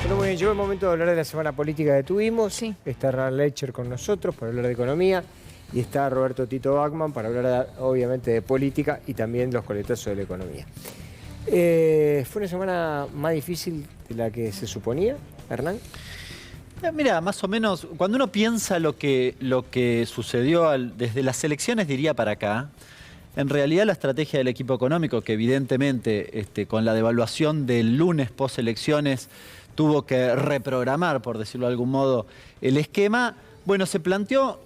Bueno, muy bien, llegó el momento de hablar de la semana política que tuvimos. Sí. Está Hernán Lecher con nosotros para hablar de economía y está Roberto Tito Bachmann para hablar obviamente de política y también los coletazos de la economía. ¿Fue una semana más difícil de la que se suponía, Hernán? Mira, más o menos, cuando uno piensa lo que sucedió desde las elecciones, diría, para acá, en realidad la estrategia del equipo económico, que evidentemente con la devaluación del lunes post-elecciones tuvo que reprogramar, por decirlo de algún modo, el esquema, bueno, se planteó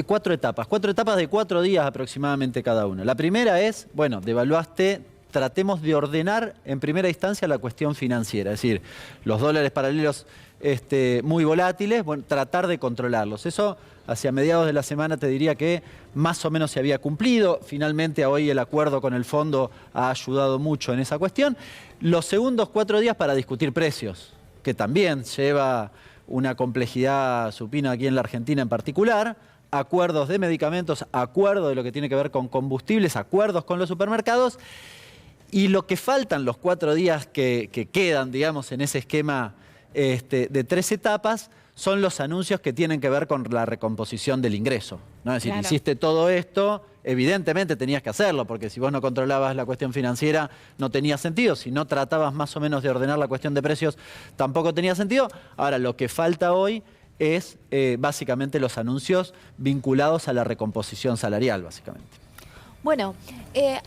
cuatro etapas de 4 días aproximadamente cada una. La primera es, bueno, devaluaste, tratemos de ordenar en primera instancia la cuestión financiera, es decir, los dólares paralelos muy volátiles, bueno, tratar de controlarlos. Eso hacia mediados de la semana te diría que más o menos se había cumplido. Finalmente hoy el acuerdo con el fondo ha ayudado mucho en esa cuestión. Los segundos 4 días para discutir precios, que también lleva una complejidad supina aquí en la Argentina en particular. Acuerdos de medicamentos, acuerdos de lo que tiene que ver con combustibles, acuerdos con los supermercados. Y lo que faltan los 4 días que quedan, digamos, en ese esquema de 3 etapas, son los anuncios que tienen que ver con la recomposición del ingreso, ¿no? Es decir, Claro. Hiciste todo esto, evidentemente tenías que hacerlo, porque si vos no controlabas la cuestión financiera no tenía sentido, si no tratabas más o menos de ordenar la cuestión de precios tampoco tenía sentido. Ahora, lo que falta hoy es básicamente los anuncios vinculados a la recomposición salarial, básicamente. Bueno,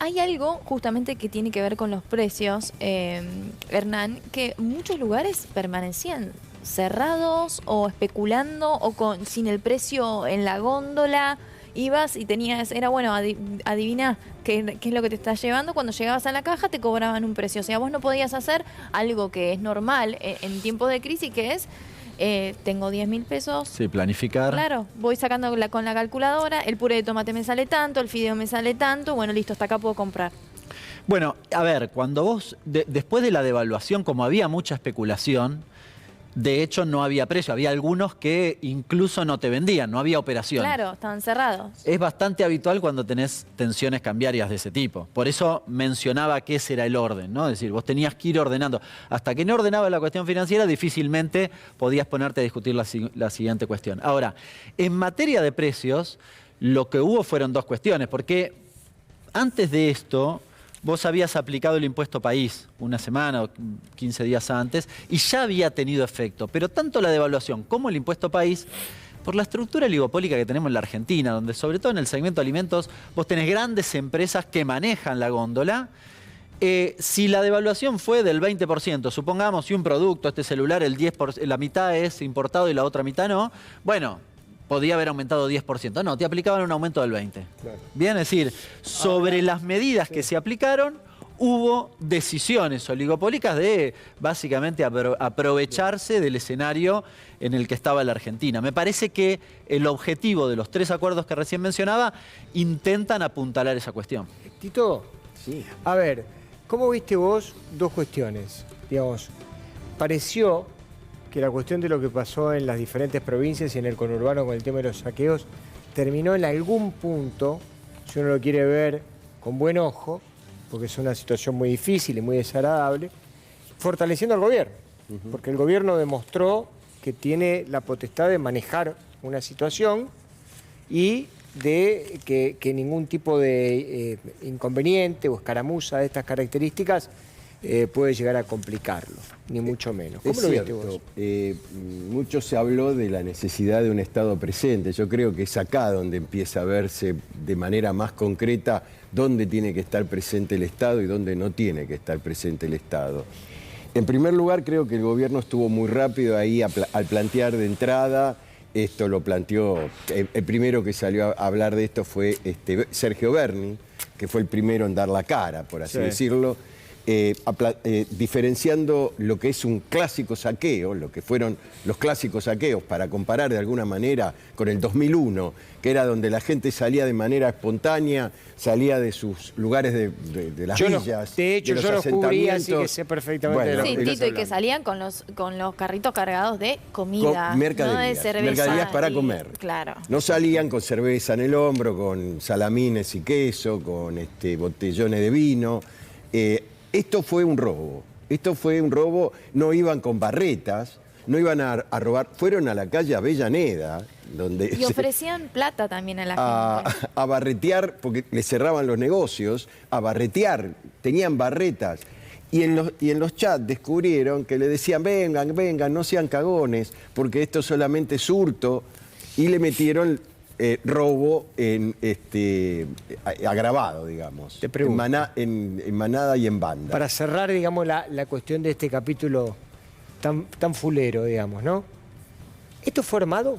hay algo justamente que tiene que ver con los precios, Hernán, que muchos lugares permanecían cerrados o especulando o sin el precio en la góndola. Ibas y tenías, era bueno, adivina qué es lo que te estás llevando. Cuando llegabas a la caja te cobraban un precio. O sea, vos no podías hacer algo que es normal en tiempos de crisis, que es... tengo 10.000 pesos. Sí, planificar. Claro, voy sacando con la calculadora, el puré de tomate me sale tanto, el fideo me sale tanto, bueno, listo, hasta acá puedo comprar. Bueno, a ver, cuando vos, después de la devaluación, como había mucha especulación, de hecho no había precio, había algunos que incluso no te vendían, no había operación. Claro, estaban cerrados. Es bastante habitual cuando tenés tensiones cambiarias de ese tipo. Por eso mencionaba que ese era el orden, ¿no? Es decir, vos tenías que ir ordenando. Hasta que no ordenabas la cuestión financiera, difícilmente podías ponerte a discutir la siguiente cuestión. Ahora, en materia de precios, lo que hubo fueron 2 cuestiones, porque antes de esto... Vos habías aplicado el impuesto país una semana o 15 días antes y ya había tenido efecto. Pero tanto la devaluación como el impuesto país, por la estructura oligopólica que tenemos en la Argentina, donde sobre todo en el segmento de alimentos vos tenés grandes empresas que manejan la góndola, si la devaluación fue del 20%, supongamos, si un producto, este celular, la mitad es importado y la otra mitad no, bueno... podía haber aumentado 10%. No, te aplicaban un aumento del 20%. Claro. Bien, es decir, sobre las medidas que se aplicaron, hubo decisiones oligopólicas de básicamente aprovecharse del escenario en el que estaba la Argentina. Me parece que el objetivo de los 3 acuerdos que recién mencionaba intentan apuntalar esa cuestión. Tito, Sí. a ver, ¿cómo viste vos 2 cuestiones? Digamos, pareció que la cuestión de lo que pasó en las diferentes provincias y en el conurbano con el tema de los saqueos terminó en algún punto, si uno lo quiere ver con buen ojo, porque es una situación muy difícil y muy desagradable, fortaleciendo al gobierno. Porque el gobierno demostró que tiene la potestad de manejar una situación y de que ningún tipo de inconveniente o escaramuza de estas características puede llegar a complicarlo, ni mucho menos. ¿Cómo lo viste vos? Mucho se habló de la necesidad de un Estado presente. Yo creo que es acá donde empieza a verse de manera más concreta dónde tiene que estar presente el Estado y dónde no tiene que estar presente el Estado. En primer lugar, creo que el gobierno estuvo muy rápido ahí al plantear de entrada. Esto lo planteó, el primero que salió a hablar de esto fue Sergio Berni, que fue el primero en dar la cara, por así decirlo. Diferenciando lo que es un clásico saqueo, lo que fueron los clásicos saqueos, para comparar de alguna manera con el 2001, que era donde la gente salía de manera espontánea, salía de sus lugares de las villas, de hecho, los yo los cubría, así asentamientos. que sé perfectamente de lo Sí, que estás Tito, y que hablando. salían con los carritos cargados de comida, mercaderías, no de cerveza. mercaderías para comer. Claro. No salían con cerveza en el hombro, con salamines y queso, con botellones de vino. Esto fue un robo. Esto fue un robo, no iban con barretas, no iban a robar, fueron a la calle Avellaneda, donde Y ofrecían plata también a la gente. a barretear, porque les cerraban los negocios, a barretear, tenían barretas. Y en los chats descubrieron que le decían, vengan, vengan, no sean cagones, porque esto solamente es hurto, y le metieron robo agravado, digamos, Te pregunto. en manada y en banda. Para cerrar, digamos, la cuestión de este capítulo tan fulero, digamos, ¿no? ¿Esto fue armado?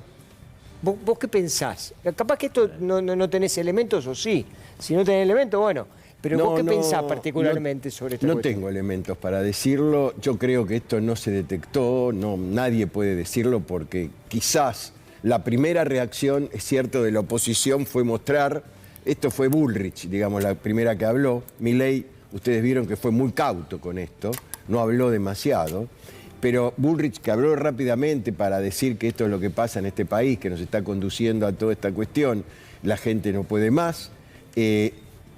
¿Vos qué pensás? Capaz que esto no tenés elementos, o sí. Si no tenés elementos, bueno. Pero vos qué pensás particularmente sobre esta cuestión. No tengo elementos para decirlo. Yo creo que esto no se detectó, nadie puede decirlo porque quizás la primera reacción, es cierto, de la oposición fue mostrar, esto fue Bullrich, digamos, la primera que habló. Milei, ustedes vieron que fue muy cauto con esto, no habló demasiado. Pero Bullrich, que habló rápidamente para decir que esto es lo que pasa en este país, que nos está conduciendo a toda esta cuestión, la gente no puede más,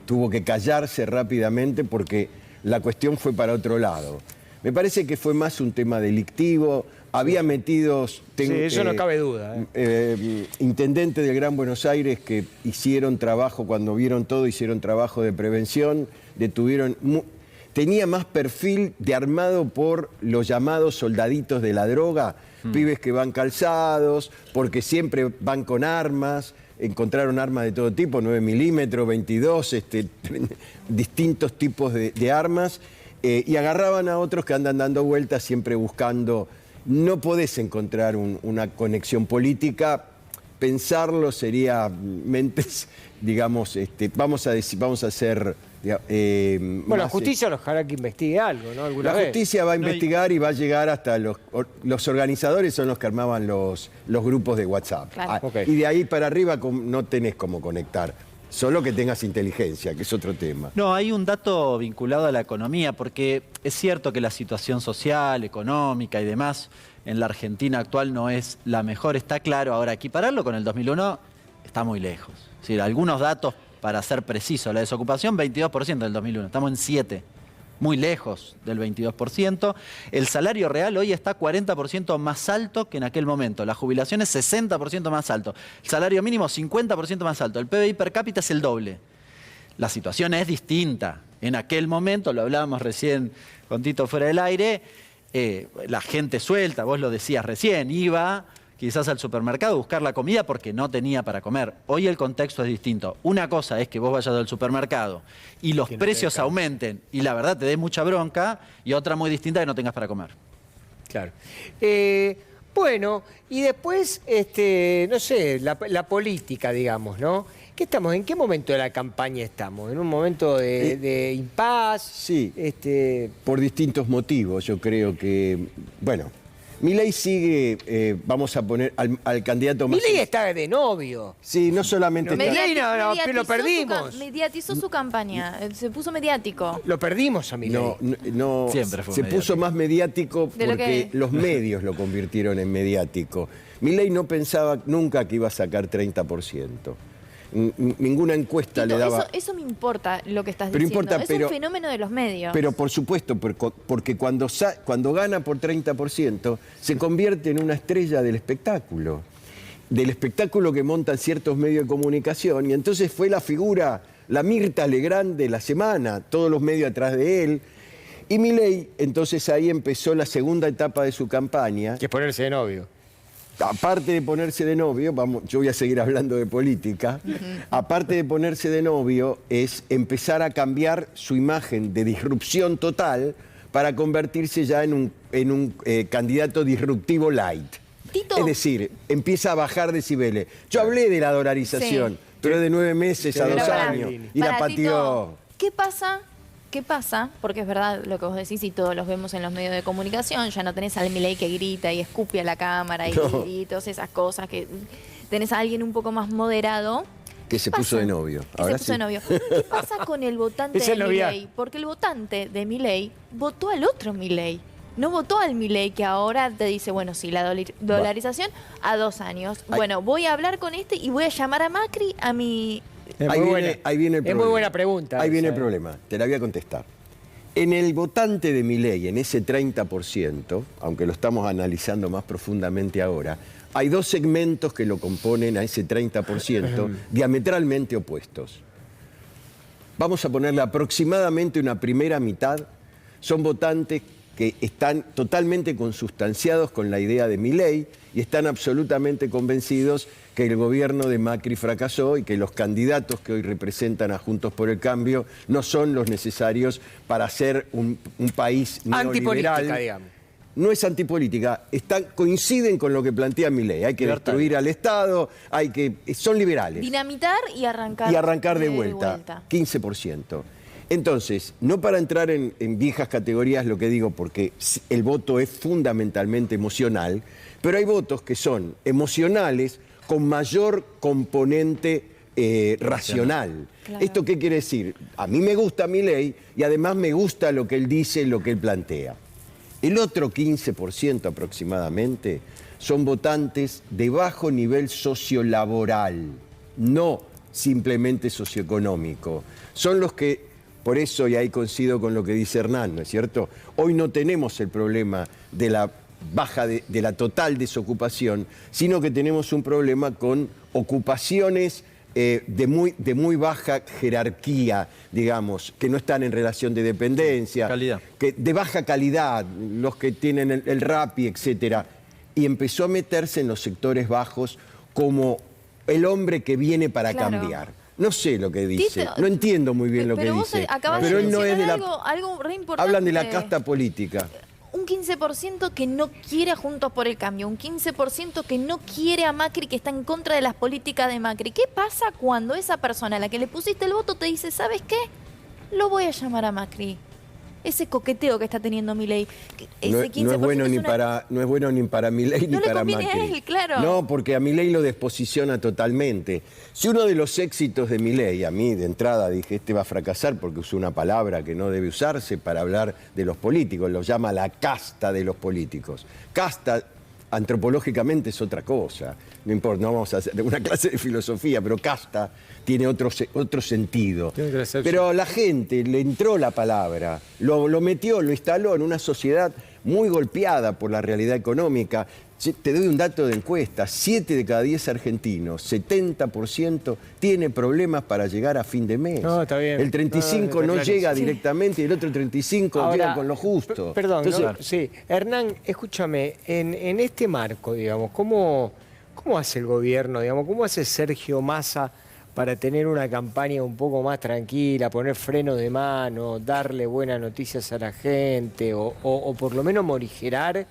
tuvo que callarse rápidamente porque la cuestión fue para otro lado. Me parece que fue más un tema delictivo, había metidos... Sí, eso no cabe duda. Intendentes del Gran Buenos Aires que hicieron trabajo, cuando vieron todo, hicieron trabajo de prevención, detuvieron... Tenía más perfil de armado por los llamados soldaditos de la droga, pibes que van calzados, porque siempre van con armas, encontraron armas de todo tipo, 9 milímetros, 22, distintos tipos de armas, y agarraban a otros que andan dando vueltas siempre buscando. No podés encontrar una conexión política, pensarlo sería mentes, digamos, vamos a hacer... Bueno, la justicia nos hará que investigue algo, ¿no? La justicia va a investigar y va a llegar hasta los organizadores, son los que armaban los grupos de WhatsApp. Claro. Okay. Y de ahí para arriba no tenés cómo conectar, solo que tengas inteligencia, que es otro tema. No, hay un dato vinculado a la economía, porque es cierto que la situación social, económica y demás en la Argentina actual no es la mejor, está claro. Ahora, equipararlo con el 2001 está muy lejos. Es decir, algunos datos, para ser preciso, la desocupación 22% del 2001, estamos en 7%, muy lejos del 22%. El salario real hoy está 40% más alto que en aquel momento, la jubilación es 60% más alto, el salario mínimo 50% más alto, el PBI per cápita es el doble. La situación es distinta. En aquel momento, lo hablábamos recién con Tito fuera del aire, la gente suelta, vos lo decías recién, iba quizás al supermercado a buscar la comida porque no tenía para comer. Hoy el contexto es distinto. Una cosa es que vos vayas al supermercado y los precios aumenten y la verdad te dé mucha bronca, y otra muy distinta que no tengas para comer. Claro. Bueno, y después, no sé, la política, digamos, ¿no? ¿En qué momento de la campaña estamos? ¿En un momento de impas? Sí, por distintos motivos. Yo creo que, bueno, Milei sigue, vamos a poner al candidato más... Milei está de novio. Sí, no solamente está... Milei lo perdimos. Mediatizó su campaña, se puso mediático. Lo perdimos a Milei. No, Siempre fue se mediático. puso más mediático De lo porque que- los medios lo convirtieron en mediático. Milei no pensaba nunca que iba a sacar 30%. Ninguna encuesta Tito, le daba... eso me importa lo que estás Pero diciendo. importa, es pero- un fenómeno de los medios. Pero por supuesto, porque cuando gana por 30%, se convierte en una estrella del espectáculo que montan ciertos medios de comunicación, y entonces fue la figura, la Mirta Legrand de la semana, todos los medios atrás de él. Y Milei, entonces ahí empezó la segunda etapa de su campaña. Que es ponerse de novio. Aparte de ponerse de novio, yo voy a seguir hablando de política, aparte de ponerse de novio, es empezar a cambiar su imagen de disrupción total para convertirse ya en un candidato disruptivo light. Tito. Es decir, empieza a bajar decibeles. Yo hablé de la dolarización, Sí. pero es de 9 meses a Pero 2 pará, años, y la Pará, pateó. Tito, ¿Qué pasa? ¿Qué pasa? Porque es verdad lo que vos decís y todos los vemos en los medios de comunicación. Ya no tenés al Milei que grita y escupe a la cámara No. y todas esas cosas. Que tenés a alguien un poco más moderado. Que se puso de novio. Que Ahora se puso sí. de novio. ¿Qué pasa con el votante Es de el noviazgo. Milei? Porque el votante de Milei votó al otro Milei. No votó al Milei que ahora te dice, bueno, sí, la dolarización a 2 años. Ay. Bueno, voy a hablar con este y voy a llamar a Macri a mi... Es Ahí muy viene buena. el Es problema. muy buena pregunta. Ahí viene el esa, problema, te la voy a contestar. En el votante de Milei, en ese 30%, aunque lo estamos analizando más profundamente ahora, hay dos segmentos que lo componen a ese 30% diametralmente opuestos. Vamos a ponerle aproximadamente una primera mitad, son votantes que están totalmente consustanciados con la idea de Milei y están absolutamente convencidos que el gobierno de Macri fracasó y que los candidatos que hoy representan a Juntos por el Cambio no son los necesarios para ser un país neoliberal. Antipolítica, digamos. No es antipolítica, coinciden con lo que plantea Milei. Hay que destruir al Estado, son liberales. Dinamitar y arrancar. Y arrancar de vuelta. 15%. Entonces, no para entrar en viejas categorías lo que digo, porque el voto es fundamentalmente emocional, pero hay votos que son emocionales con mayor componente racional. Claro. ¿Esto qué quiere decir? A mí me gusta Milei y además me gusta lo que él dice y lo que él plantea. El otro 15% aproximadamente son votantes de bajo nivel sociolaboral, no simplemente socioeconómico. Son los que, por eso, y ahí coincido con lo que dice Hernán, ¿no es cierto? Hoy no tenemos el problema de la de la total desocupación, sino que tenemos un problema con ocupaciones de muy baja jerarquía, digamos, que no están en relación de dependencia, calidad. De baja calidad, los que tienen el Rappi, etcétera. Y empezó a meterse en los sectores bajos como el hombre que viene para cambiar. No sé lo que dice, no entiendo muy bien lo que dice, pero él no es de la... algo re importante. Hablan de la casta política. Un 15% que no quiere a Juntos por el Cambio, un 15% que no quiere a Macri, que está en contra de las políticas de Macri. ¿Qué pasa cuando esa persona a la que le pusiste el voto te dice, ¿sabes qué? Lo voy a llamar a Macri? Ese coqueteo que está teniendo Milei. No es bueno ni para Milei ni para Macri. No le conviene a él, claro. No, porque a Milei lo desposiciona totalmente. Si uno de los éxitos de Milei, a mí de entrada dije, este va a fracasar porque usó una palabra que no debe usarse para hablar de los políticos, lo llama la casta de los políticos. Casta, antropológicamente, es otra cosa. No importa, no vamos a hacer una clase de filosofía, pero casta tiene otro sentido. Pero a la gente le entró la palabra, lo metió, lo instaló en una sociedad muy golpeada por la realidad económica. Te doy un dato de encuesta, 7 de cada 10 argentinos, 70% tiene problemas para llegar a fin de mes. No, está bien. El 35% no llega directamente y el otro 35% llega con lo justo. Perdón, entonces, sí. Hernán, escúchame, en este marco, digamos, ¿cómo hace el gobierno, digamos, cómo hace Sergio Massa para tener una campaña un poco más tranquila, poner freno de mano, darle buenas noticias a la gente o por lo menos morigerar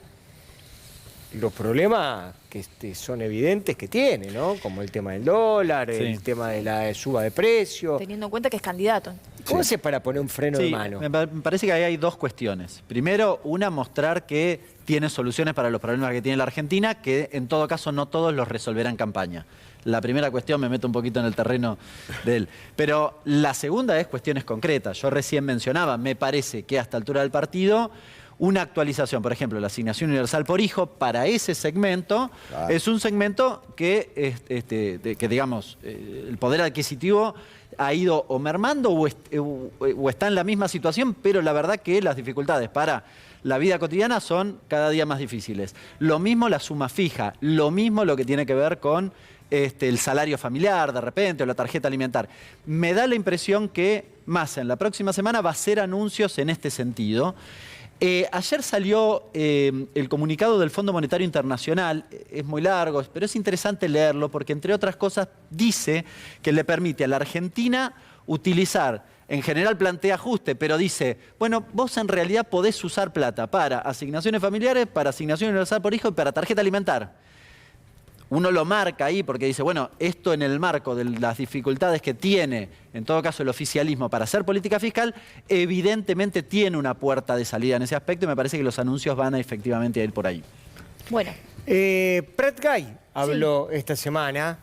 los problemas que son evidentes que tiene, ¿no? Como el tema del dólar, el tema de la suba de precios. Teniendo en cuenta que es candidato. ¿Cómo hace para poner un freno de mano? Me parece que ahí hay dos cuestiones. Primero, una, mostrar que tiene soluciones para los problemas que tiene la Argentina, que en todo caso no todos los resolverán en campaña. La primera cuestión, me meto un poquito en el terreno de él. Pero la segunda es cuestiones concretas. Yo recién mencionaba, me parece que a esta altura del partido, una actualización, por ejemplo, la asignación universal por hijo, para ese segmento, es un segmento que, digamos, el poder adquisitivo ha ido o mermando o está en la misma situación, pero la verdad que las dificultades para la vida cotidiana son cada día más difíciles. Lo mismo la suma fija, lo mismo lo que tiene que ver con el salario familiar de repente o la tarjeta alimentar. Me da la impresión que Massa en la próxima semana va a hacer anuncios en este sentido. Ayer salió el comunicado del Fondo Monetario Internacional, es muy largo, pero es interesante leerlo porque, entre otras cosas, dice que le permite a la Argentina utilizar, en general plantea ajuste, pero dice, bueno, vos en realidad podés usar plata para asignaciones familiares, para asignación universal por hijo y para tarjeta alimentar. Uno lo marca ahí porque dice, bueno, esto en el marco de las dificultades que tiene, en todo caso, el oficialismo para hacer política fiscal, evidentemente tiene una puerta de salida en ese aspecto y me parece que los anuncios van a efectivamente ir por ahí. Bueno. Prat Gay habló esta semana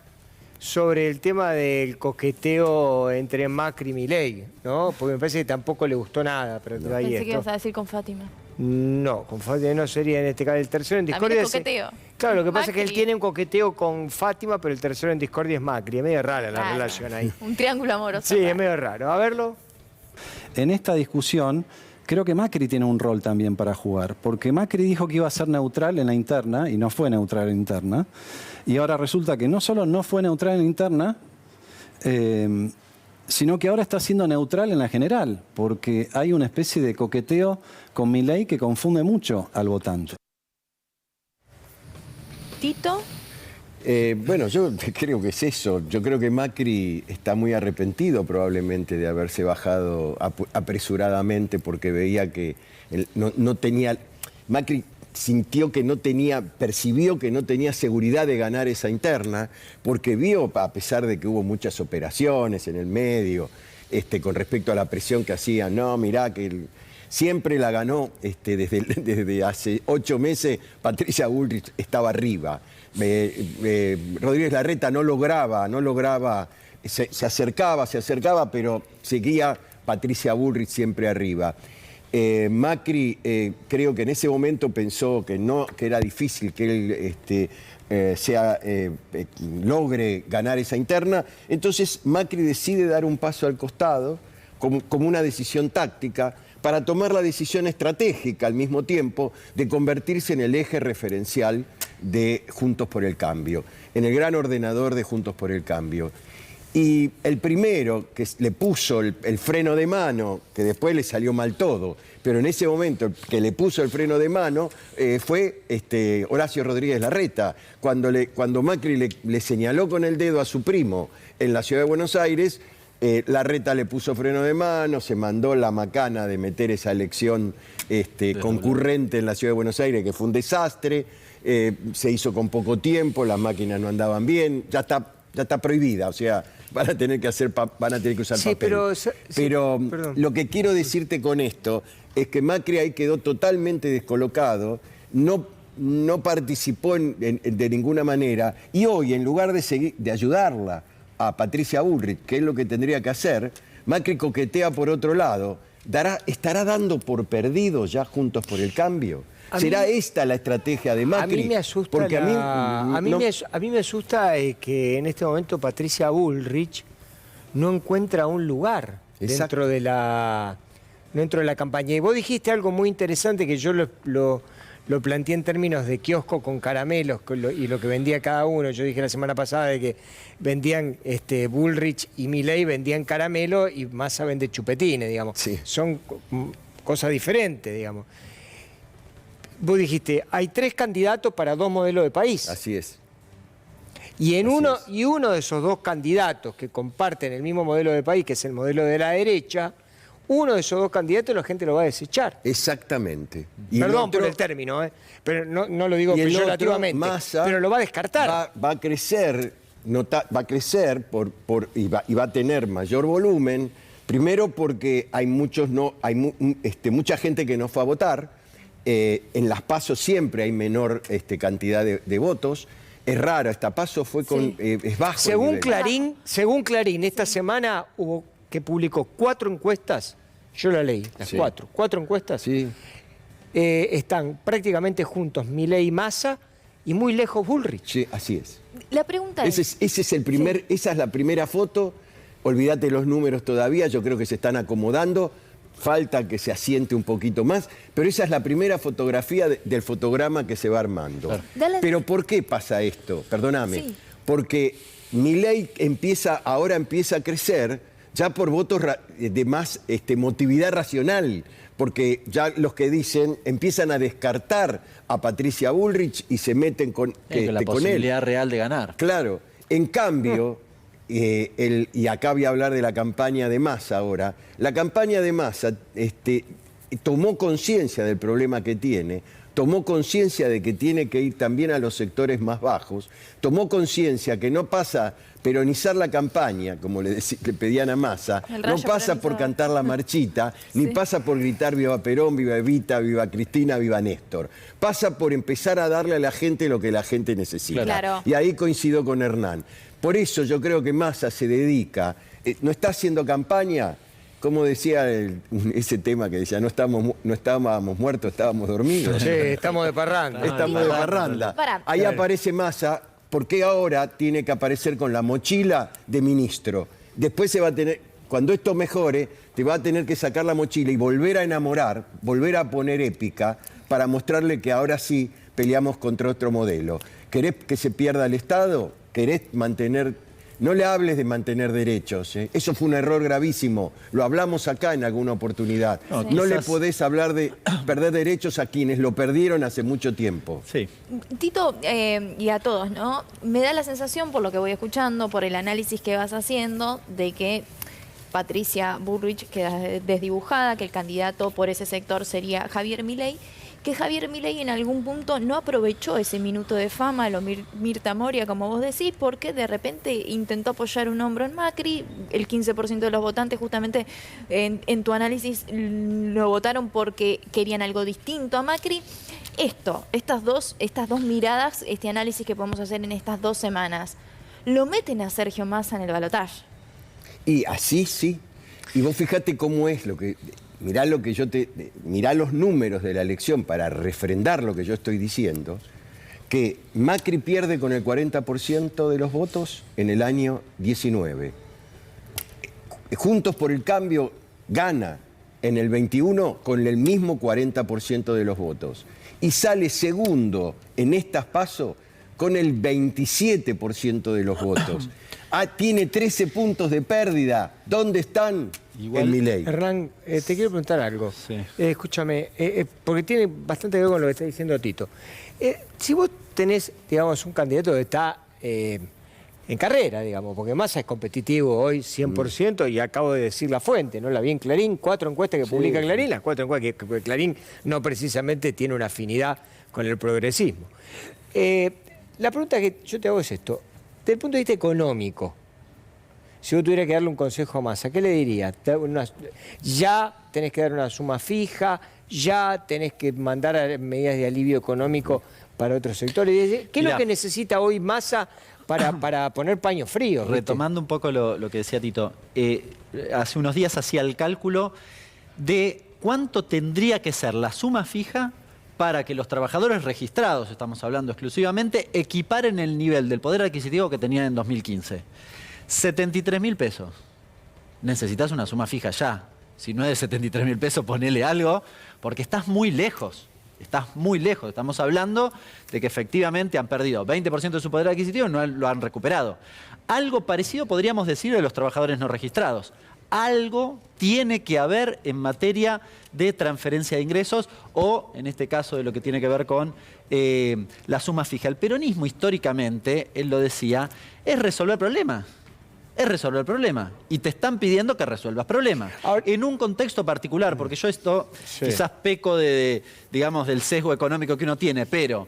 sobre el tema del coqueteo entre Macri y Milei, ¿no? Porque me parece que tampoco le gustó nada a Prat Gay. Pensé que ibas a decir con Fátima. No, con Fátima no sería en este caso. El tercero en discordia es coqueteo. Claro, lo que pasa es que él Macri. tiene un coqueteo con Fátima, pero el tercero en discordia es Macri. Es medio rara la relación ahí. Un triángulo amoroso. Sí, es medio raro. A verlo. En esta discusión creo que Macri tiene un rol también para jugar, porque Macri dijo que iba a ser neutral en la interna y no fue neutral en la interna, y ahora resulta que no solo no fue neutral en la interna, sino que ahora está siendo neutral en la general, porque hay una especie de coqueteo con Milei que confunde mucho al votante. Tito. Bueno, yo creo que es eso. Yo creo que Macri está muy arrepentido probablemente de haberse bajado apresuradamente porque veía que no tenía... Macri sintió que no tenía, percibió que no tenía seguridad de ganar esa interna, porque vio, a pesar de que hubo muchas operaciones en el medio, con respecto a la presión que hacían, no, mirá que... Siempre la ganó desde hace 8 meses, Patricia Bullrich estaba arriba. Rodríguez Larreta no lograba, se acercaba, pero seguía Patricia Bullrich siempre arriba. Macri creo que en ese momento pensó que era difícil que él logre ganar esa interna. Entonces Macri decide dar un paso al costado como una decisión táctica, para tomar la decisión estratégica al mismo tiempo de convertirse en el eje referencial de Juntos por el Cambio, en el gran ordenador de Juntos por el Cambio. Y el primero que le puso el freno de mano, que después le salió mal todo, pero en ese momento que le puso el freno de mano fue Horacio Rodríguez Larreta. Cuando Macri le señaló con el dedo a su primo en la ciudad de Buenos Aires, Larreta le puso freno de mano, se mandó la macana de meter esa elección concurrente en la ciudad de Buenos Aires, que fue un desastre, se hizo con poco tiempo, las máquinas no andaban bien, ya está prohibida, o sea, van a tener que usar papel. Pero lo que quiero decirte con esto es que Macri ahí quedó totalmente descolocado, no participó de ninguna manera, y hoy, en lugar de ayudarla a Patricia Bullrich, que es lo que tendría que hacer, Macri coquetea por otro lado. ¿Estará dando por perdido ya Juntos por el Cambio? ¿Será esta la estrategia de Macri? A mí me asusta, porque a mí me asusta que en este momento Patricia Bullrich no encuentra un lugar dentro de la campaña. Y vos dijiste algo muy interesante que yo lo planteé en términos de kiosco con caramelos y lo que vendía cada uno. Yo dije la semana pasada de que vendían Bullrich y Milei vendían caramelo y Massa vende chupetines, digamos. Sí. Son cosas diferentes, digamos. Vos dijiste, hay 3 candidatos para 2 modelos de país. Así es. Y uno de esos 2 candidatos que comparten el mismo modelo de país, que es el modelo de la derecha, uno de esos 2 candidatos la gente lo va a desechar. Exactamente. Y Perdón por el término, pero no lo digo peyorativamente, pero lo va a descartar. Va a crecer, y va a tener mayor volumen, primero porque hay mucha gente que no fue a votar, en las PASO siempre hay menor cantidad de votos. Es raro, esta PASO es bajo. Según Clarín, esta semana que publicó 4 encuestas, yo la leí, las 4 encuestas, están prácticamente juntos Milei y Massa y muy lejos Bullrich. Sí, así es. La pregunta es... Esa es la primera foto, olvídate los números todavía, yo creo que se están acomodando, falta que se asiente un poquito más, pero esa es la primera fotografía del fotograma que se va armando. Claro. Pero ¿por qué pasa esto? Perdóname. Sí. Porque Milei ahora empieza a crecer ya por votos de más motividad racional, porque ya los que dicen empiezan a descartar a Patricia Bullrich y se meten con la posibilidad real de ganar. Claro. En cambio, y acá voy a hablar de la campaña de Massa ahora, la campaña de Massa tomó conciencia del problema que tiene, tomó conciencia de que tiene que ir también a los sectores más bajos, tomó conciencia que no pasa peronizar la campaña, como le pedían a Massa, no pasa por cantar la marchita, ni pasa por gritar viva Perón, viva Evita, viva Cristina, viva Néstor. Pasa por empezar a darle a la gente lo que la gente necesita. Claro. Y ahí coincido con Hernán. Por eso yo creo que Massa se dedica, no está haciendo campaña, como decía ese tema que decía, no estábamos muertos, estábamos dormidos. Sí, estamos de parranda. Estamos de parranda. Ahí aparece Massa, porque ahora tiene que aparecer con la mochila de ministro. Después se va a tener, cuando esto mejore, te va a tener que sacar la mochila y volver a enamorar, volver a poner épica para mostrarle que ahora sí peleamos contra otro modelo. ¿Querés que se pierda el Estado? ¿Querés mantener? No le hables de mantener derechos, ¿eh? Eso fue un error gravísimo. Lo hablamos acá en alguna oportunidad. No le podés hablar de perder derechos a quienes lo perdieron hace mucho tiempo. Sí. Tito, y a todos, ¿no? Me da la sensación, por lo que voy escuchando, por el análisis que vas haciendo, de que Patricia Bullrich queda desdibujada, que el candidato por ese sector sería Javier Milei, que Javier Milei en algún punto no aprovechó ese minuto de fama, lo Mirta Moria, como vos decís, porque de repente intentó apoyar un hombro en Macri, el 15% de los votantes justamente en tu análisis lo votaron porque querían algo distinto a Macri. Estas dos miradas, este análisis que podemos hacer en estas 2 semanas, lo meten a Sergio Massa en el balotaje. Y así sí. Y vos fíjate cómo es lo que... Mirá los números de la elección para refrendar lo que yo estoy diciendo, que Macri pierde con el 40% de los votos en el año 19. Juntos por el Cambio gana en el 21 con el mismo 40% de los votos. Y sale segundo en estas PASO con el 27% de los votos. Tiene 13 puntos de pérdida. ¿Dónde están? En Milei. Hernán, te quiero preguntar algo. Sí. Escúchame, porque tiene bastante que ver con lo que está diciendo Tito. Si vos tenés, digamos, un candidato que está en carrera, digamos, porque Massa es competitivo hoy 100%, y acabo de decir la fuente, ¿no? La vi en Clarín, 4 encuestas que publica Clarín, las 4 encuestas que Clarín no precisamente tiene una afinidad con el progresismo. La pregunta que yo te hago es esto. Desde el punto de vista económico, si vos tuvieras que darle un consejo a Massa, ¿qué le dirías? Ya tenés que dar una suma fija, ya tenés que mandar medidas de alivio económico para otros sectores. ¿Qué es lo que necesita hoy Massa para poner paños fríos? Retomando un poco lo que decía Tito, hace unos días hacía el cálculo de cuánto tendría que ser la suma fija para que los trabajadores registrados, estamos hablando exclusivamente, equiparen el nivel del poder adquisitivo que tenían en 2015. 73.000 pesos. Necesitas una suma fija ya. Si no es de 73.000 pesos, ponele algo, porque estás muy lejos. Estás muy lejos. Estamos hablando de que efectivamente han perdido 20% de su poder adquisitivo y no lo han recuperado. Algo parecido podríamos decir de los trabajadores no registrados. Algo tiene que haber en materia de transferencia de ingresos o, en este caso, de lo que tiene que ver con la suma fija. El peronismo, históricamente, él lo decía, es resolver problemas. Es resolver el problema. Y te están pidiendo que resuelvas problemas. Ahora, en un contexto particular, porque yo esto quizás peco digamos, del sesgo económico que uno tiene, pero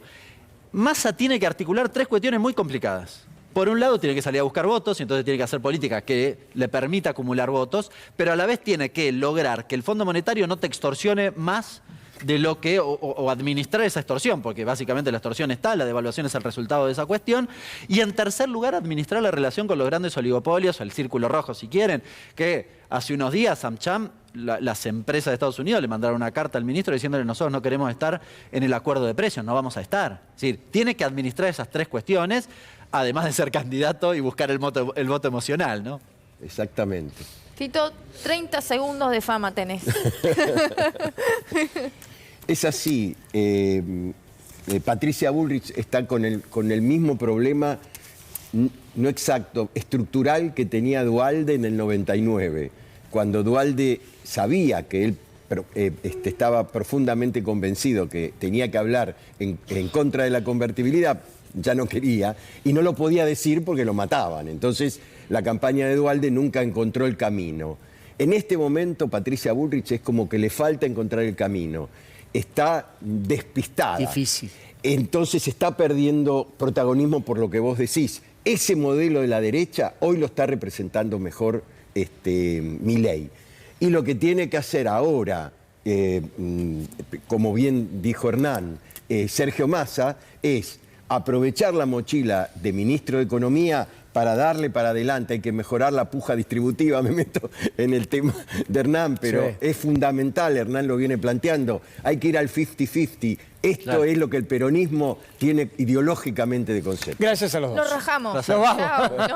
Massa tiene que articular 3 cuestiones muy complicadas. Por un lado tiene que salir a buscar votos y entonces tiene que hacer política que le permita acumular votos, pero a la vez tiene que lograr que el Fondo Monetario no te extorsione más de lo que, o administrar esa extorsión, porque básicamente la extorsión está, la devaluación es el resultado de esa cuestión, y en tercer lugar administrar la relación con los grandes oligopolios, el círculo rojo si quieren, que hace unos días AmCham, las empresas de Estados Unidos le mandaron una carta al ministro diciéndole nosotros no queremos estar en el acuerdo de precios, no vamos a estar. Es decir, tiene que administrar esas 3 cuestiones, además de ser candidato y buscar el voto emocional, ¿no? Exactamente. Tito, 30 segundos de fama tenés. Es así. Patricia Bullrich está con el mismo problema, no exacto, estructural que tenía Duhalde en el 99, cuando Duhalde sabía que él estaba profundamente convencido que tenía que hablar en contra de la convertibilidad, ya no quería, y no lo podía decir porque lo mataban. Entonces, la campaña de Duhalde nunca encontró el camino. En este momento, Patricia Bullrich es como que le falta encontrar el camino. Está despistada. Difícil. Entonces está perdiendo protagonismo por lo que vos decís. Ese modelo de la derecha hoy lo está representando mejor Milei. Y lo que tiene que hacer ahora, como bien dijo Hernán, Sergio Massa, es aprovechar la mochila de ministro de Economía para darle para adelante. Hay que mejorar la puja distributiva, me meto en el tema de Hernán, pero es fundamental, Hernán lo viene planteando, hay que ir al 50-50. Esto es lo que el peronismo tiene ideológicamente de concepto. Gracias a los dos. Lo rajamos. Nos vamos. Chao.